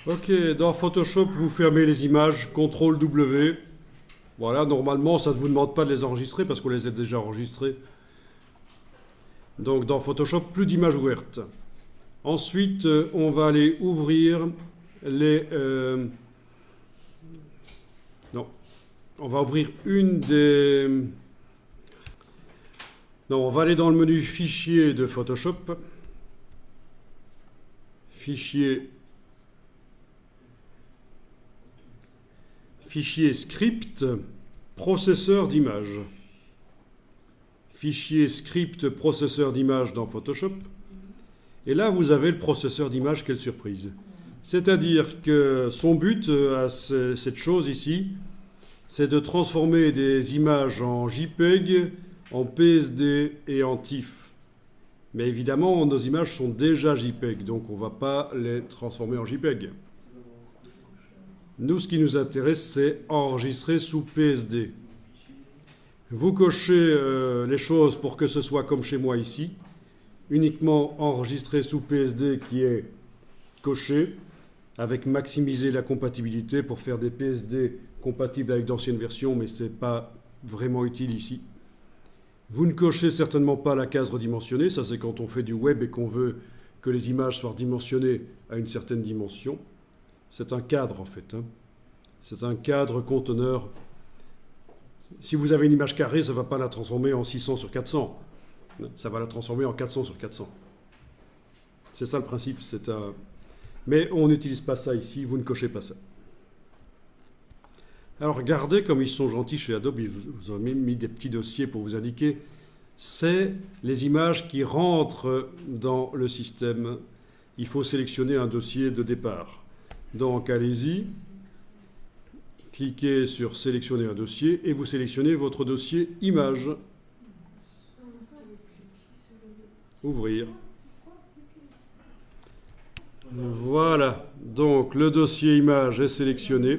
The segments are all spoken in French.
Ok, dans Photoshop, vous fermez les images, CTRL W. Voilà, normalement, ça ne vous demande pas de les enregistrer parce qu'on les a déjà enregistrées. Donc, dans Photoshop, plus d'images ouvertes. Ensuite, on va aller ouvrir les... non, on va ouvrir une des... Non, on va aller dans le menu Fichier de Photoshop. Fichier... Fichier script, processeur d'image. Fichier script, processeur d'image dans Photoshop. Et là, vous avez le processeur d'image, quelle surprise. C'est-à-dire que son but à cette chose ici, c'est de transformer des images en JPEG, en PSD et en TIFF. Mais évidemment, nos images sont déjà JPEG, donc on ne va pas les transformer en JPEG. Nous, ce qui nous intéresse, c'est enregistrer sous PSD. Vous cochez les choses pour que ce soit comme chez moi ici, uniquement enregistrer sous PSD qui est coché, avec maximiser la compatibilité pour faire des PSD compatibles avec d'anciennes versions, mais ce n'est pas vraiment utile ici. Vous ne cochez certainement pas la case redimensionnée, ça c'est quand on fait du web et qu'on veut que les images soient dimensionnées à une certaine dimension. C'est un cadre en fait. Hein. C'est un cadre conteneur. Si vous avez une image carrée, ça ne va pas la transformer en 600 sur 400. Ça va la transformer en 400 sur 400. C'est ça le principe. Mais on n'utilise pas ça ici, vous ne cochez pas ça. Alors regardez comme ils sont gentils chez Adobe, ils vous ont mis des petits dossiers pour vous indiquer. C'est les images qui rentrent dans le système. Il faut sélectionner un dossier de départ. Donc allez-y, cliquez sur sélectionner un dossier et vous sélectionnez votre dossier image. Ouvrir. Voilà, donc le dossier image est sélectionné.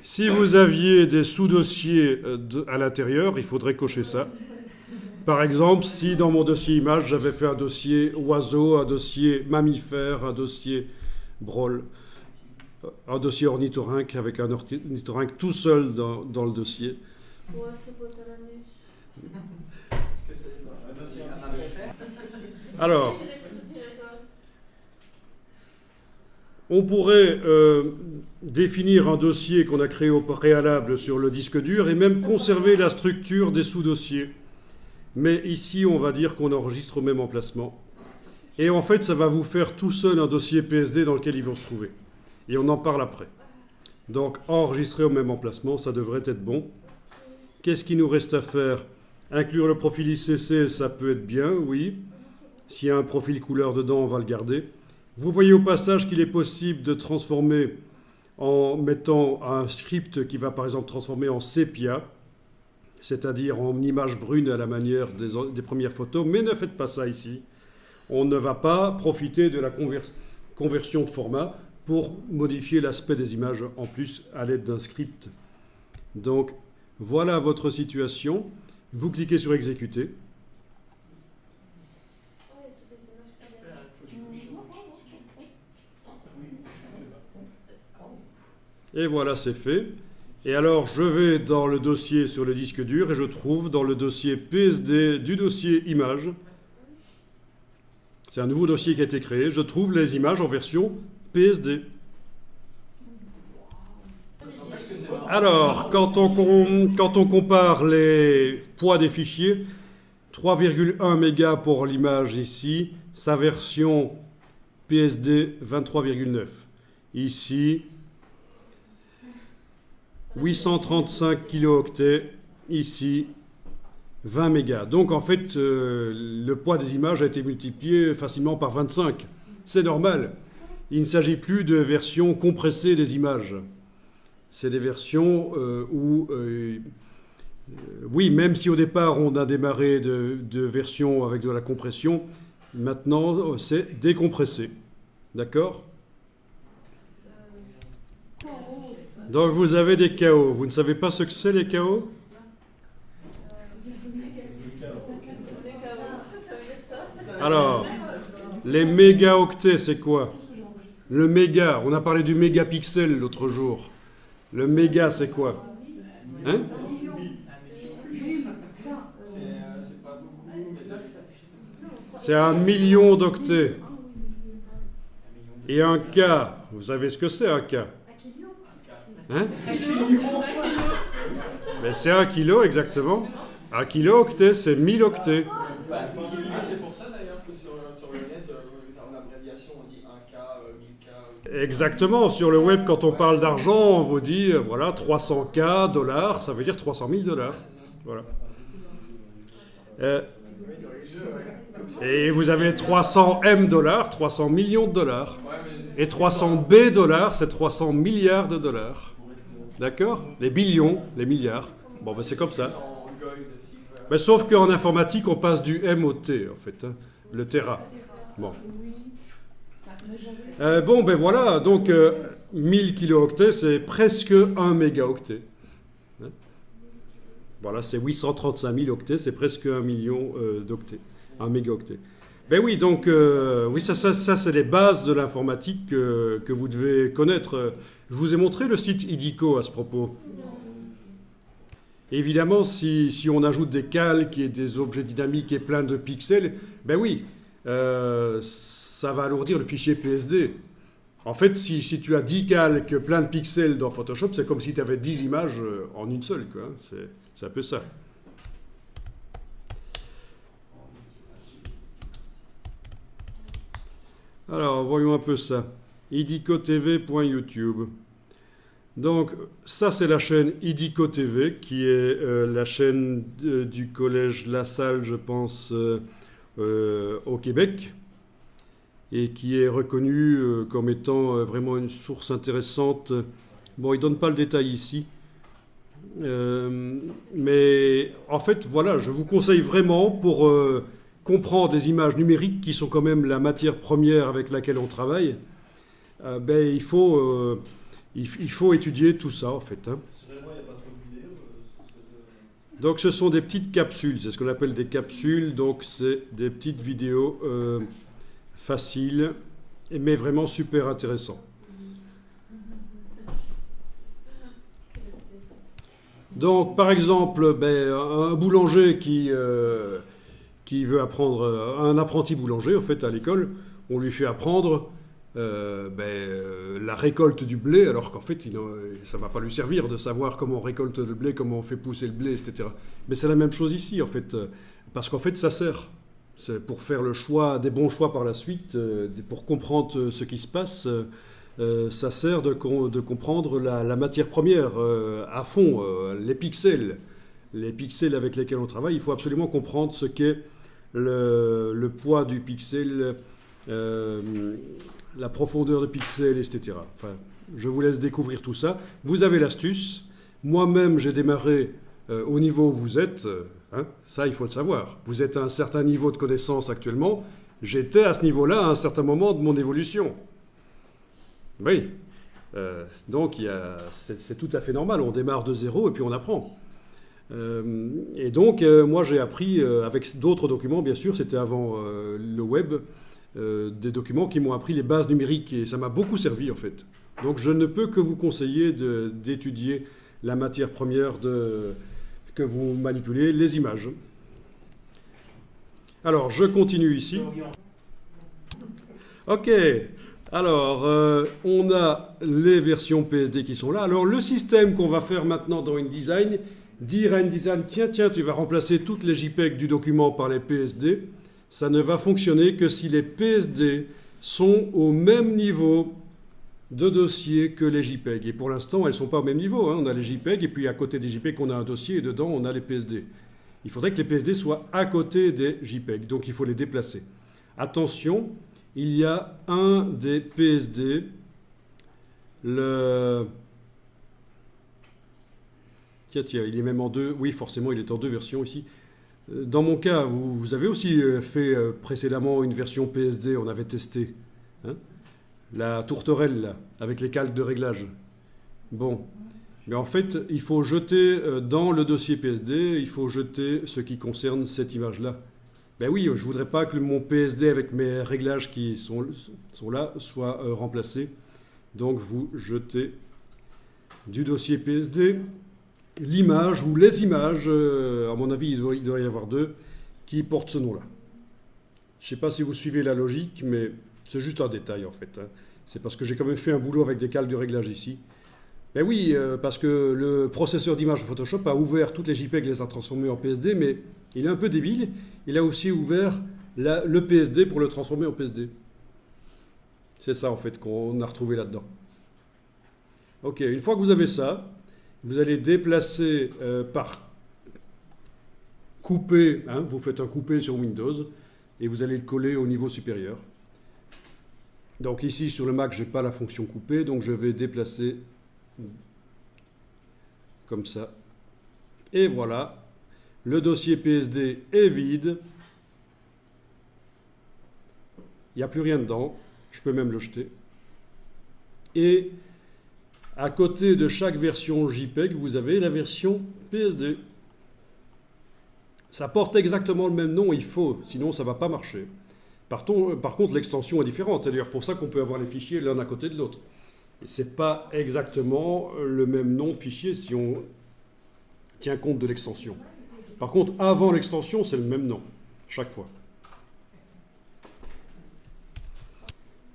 Si vous aviez des sous-dossiers à l'intérieur, il faudrait cocher ça. Par exemple, si dans mon dossier image, j'avais fait un dossier oiseau, un dossier mammifère, un dossier brôle, un dossier ornithorynque avec un ornithorynque tout seul dans le dossier. Alors, on pourrait définir un dossier qu'on a créé au préalable sur le disque dur et même conserver la structure des sous-dossiers. Mais ici, on va dire qu'on enregistre au même emplacement. Et en fait, ça va vous faire tout seul un dossier PSD dans lequel ils vont se trouver. Et on en parle après. Donc, enregistrer au même emplacement, ça devrait être bon. Qu'est-ce qu'il nous reste à faire? Inclure le profil ICC, ça peut être bien, oui. S'il y a un profil couleur dedans, on va le garder. Vous voyez au passage qu'il est possible de transformer en mettant un script qui va par exemple transformer en sépia, c'est-à-dire en image brune à la manière des premières photos, mais ne faites pas ça ici. On ne va pas profiter de la conversion de format pour modifier l'aspect des images en plus à l'aide d'un script. Donc voilà votre situation. Vous cliquez sur exécuter. Et voilà, c'est fait. Et alors, je vais dans le dossier sur le disque dur et je trouve dans le dossier PSD du dossier images, c'est un nouveau dossier qui a été créé, je trouve les images en version PSD. Alors, quand on compare les poids des fichiers, 3,1 mégas pour l'image ici, sa version PSD 23,9. Ici, 835 kilooctets, ici 20 mégas. Donc en fait, le poids des images a été multiplié facilement par 25. C'est normal. Il ne s'agit plus de versions compressées des images. C'est des versions où, oui, même si au départ on a démarré de versions avec de la compression, maintenant c'est décompressé. D'accord ? Donc vous avez des KO. Vous ne savez pas ce que c'est les KO? Alors, les mégaoctets, c'est quoi? Le méga, on a parlé du mégapixel l'autre jour. Le méga, c'est quoi? Hein? C'est 1 million d'octets. Et un K, vous savez ce que c'est un K? Hein? Ben, c'est 1 kilo exactement. 1 kilo-octet, c'est 1000 octets. C'est pour ça d'ailleurs que sur le net, en abréviation, on dit 1K, 1000K. Exactement. Sur le web, quand on parle d'argent, on vous dit, voilà, 300K dollars, ça veut dire 300 000 dollars. Voilà. Et vous avez 300 M dollars, 300 millions de dollars. Et 300 B dollars, c'est 300 milliards de dollars. D'accord? Les billions, les milliards. Bon, ben c'est comme ça. Ben, sauf qu'en informatique, on passe du M au T, en fait. Hein, le Tera. Bon. Bon, ben voilà. Donc, 1000 kilooctets, c'est presque 1 mégaoctet. Hein? Voilà, c'est 835 000 octets, c'est presque 1 million d'octets. 1 mégaoctet. Ben oui, donc, oui, ça c'est les bases de l'informatique que vous devez connaître. Je vous ai montré le site IDICO à ce propos. Évidemment, si on ajoute des calques et des objets dynamiques et plein de pixels, ben oui, ça va alourdir le fichier PSD. En fait, si tu as 10 calques, plein de pixels dans Photoshop, c'est comme si tu avais 10 images en une seule, quoi. C'est un peu ça. Alors, voyons un peu ça. idicotv.youtube. Donc, ça, c'est la chaîne IDICO TV, qui est la chaîne du collège La Salle, je pense, au Québec, et qui est reconnue comme étant vraiment une source intéressante. Bon, il ne donne pas le détail ici. Mais en fait, voilà, je vous conseille vraiment pour comprendre les images numériques qui sont quand même la matière première avec laquelle on travaille, ben, il faut étudier tout ça en fait. Hein. Donc ce sont des petites capsules, c'est ce qu'on appelle des capsules, donc c'est des petites vidéos faciles, mais vraiment super intéressantes. Donc par exemple, ben, un boulanger qui veut apprendre, un apprenti boulanger en fait à l'école, on lui fait apprendre la récolte du blé, alors qu'en fait ça ne va pas lui servir de savoir comment on récolte le blé, comment on fait pousser le blé, etc. Mais c'est la même chose ici en fait, parce qu'en fait ça sert. C'est pour faire le choix, des bons choix par la suite, pour comprendre ce qui se passe, ça sert de comprendre la matière première à fond, les pixels. Les pixels avec lesquels on travaille, il faut absolument comprendre ce qu'est le poids du pixel, la profondeur de pixel, etc. Enfin, je vous laisse découvrir tout ça. Vous avez l'astuce. Moi-même, j'ai démarré au niveau où vous êtes. Hein, ça, il faut le savoir. Vous êtes à un certain niveau de connaissance actuellement. J'étais à ce niveau-là à un certain moment de mon évolution. Oui. Donc, c'est tout à fait normal. On démarre de zéro et puis on apprend. Et donc, moi, j'ai appris avec d'autres documents, bien sûr, c'était avant le web, des documents qui m'ont appris les bases numériques et ça m'a beaucoup servi, en fait. Donc, je ne peux que vous conseiller d'étudier la matière première que vous manipulez, les images. Alors, je continue ici. Ok. Alors, on a les versions PSD qui sont là. Alors, le système qu'on va faire maintenant dans InDesign, dire à InDesign, tiens, tu vas remplacer toutes les JPEG du document par les PSD, ça ne va fonctionner que si les PSD sont au même niveau de dossier que les JPEG. Et pour l'instant, elles ne sont pas au même niveau. Hein. On a les JPEG, et puis à côté des JPEG, on a un dossier, et dedans, on a les PSD. Il faudrait que les PSD soient à côté des JPEG, donc il faut les déplacer. Attention, il y a un des PSD, Tiens, il est même en deux. Oui, forcément, il est en deux versions ici. Dans mon cas, vous avez aussi fait précédemment une version PSD, on avait testé. Hein, la tourterelle, là, avec les calques de réglage. Bon. Mais en fait, il faut jeter dans le dossier PSD, il faut jeter ce qui concerne cette image-là. Ben oui, je ne voudrais pas que mon PSD avec mes réglages qui sont là soit remplacé. Donc vous jetez du dossier PSD l'image ou les images, à mon avis il doit y avoir deux, qui portent ce nom-là. Je ne sais pas si vous suivez la logique, mais c'est juste un détail en fait. Hein. C'est parce que j'ai quand même fait un boulot avec des cales de réglage ici. Ben oui, parce que le processeur d'image de Photoshop a ouvert toutes les JPEG, les a transformées en PSD, mais il est un peu débile. Il a aussi ouvert le PSD pour le transformer en PSD. C'est ça en fait qu'on a retrouvé là-dedans. Ok, une fois que vous avez ça, vous allez déplacer par couper, hein, vous faites un coupé sur Windows, et vous allez le coller au niveau supérieur. Donc ici sur le Mac, je n'ai pas la fonction couper, donc je vais déplacer comme ça. Et voilà, le dossier PSD est vide. Il n'y a plus rien dedans. Je peux même le jeter. Et à côté de chaque version JPEG, vous avez la version PSD. Ça porte exactement le même nom, il faut, sinon ça ne va pas marcher. Par contre, l'extension est différente. C'est d'ailleurs pour ça qu'on peut avoir les fichiers l'un à côté de l'autre. Ce n'est pas exactement le même nom de fichier si on tient compte de l'extension. Par contre, avant l'extension, c'est le même nom, chaque fois.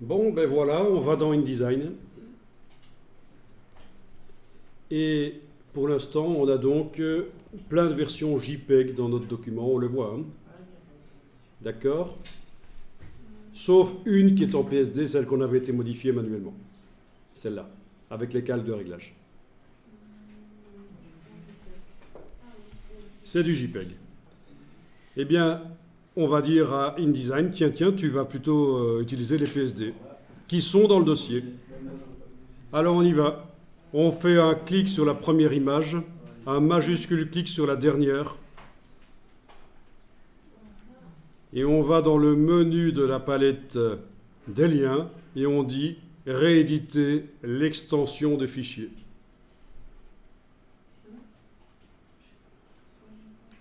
Bon, ben voilà, on va dans InDesign. Et pour l'instant, on a donc plein de versions JPEG dans notre document, on le voit. Hein. D'accord? Sauf une qui est en PSD, celle qu'on avait été modifiée manuellement. Celle-là, avec les cales de réglage. C'est du JPEG. Eh bien, on va dire à InDesign, tiens, tu vas plutôt utiliser les PSD, qui sont dans le dossier. Alors on y va. On fait un clic sur la première image, un majuscule clic sur la dernière. Et on va dans le menu de la palette des liens, et on dit rééditer l'extension de fichier.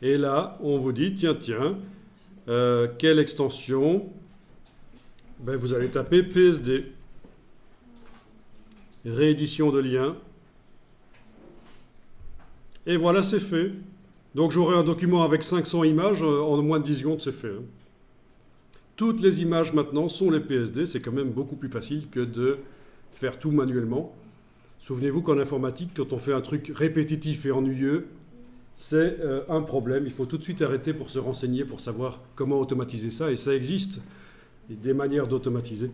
Et là, on vous dit, tiens, quelle extension? Ben, vous allez taper PSD. Réédition de lien. Et voilà, c'est fait. Donc j'aurai un document avec 500 images, en moins de 10 secondes, c'est fait. Hein. Toutes les images maintenant sont les PSD, c'est quand même beaucoup plus facile que de faire tout manuellement. Souvenez-vous qu'en informatique, quand on fait un truc répétitif et ennuyeux, c'est un problème. Il faut tout de suite arrêter pour se renseigner, pour savoir comment automatiser ça. Et ça existe, des manières d'automatiser.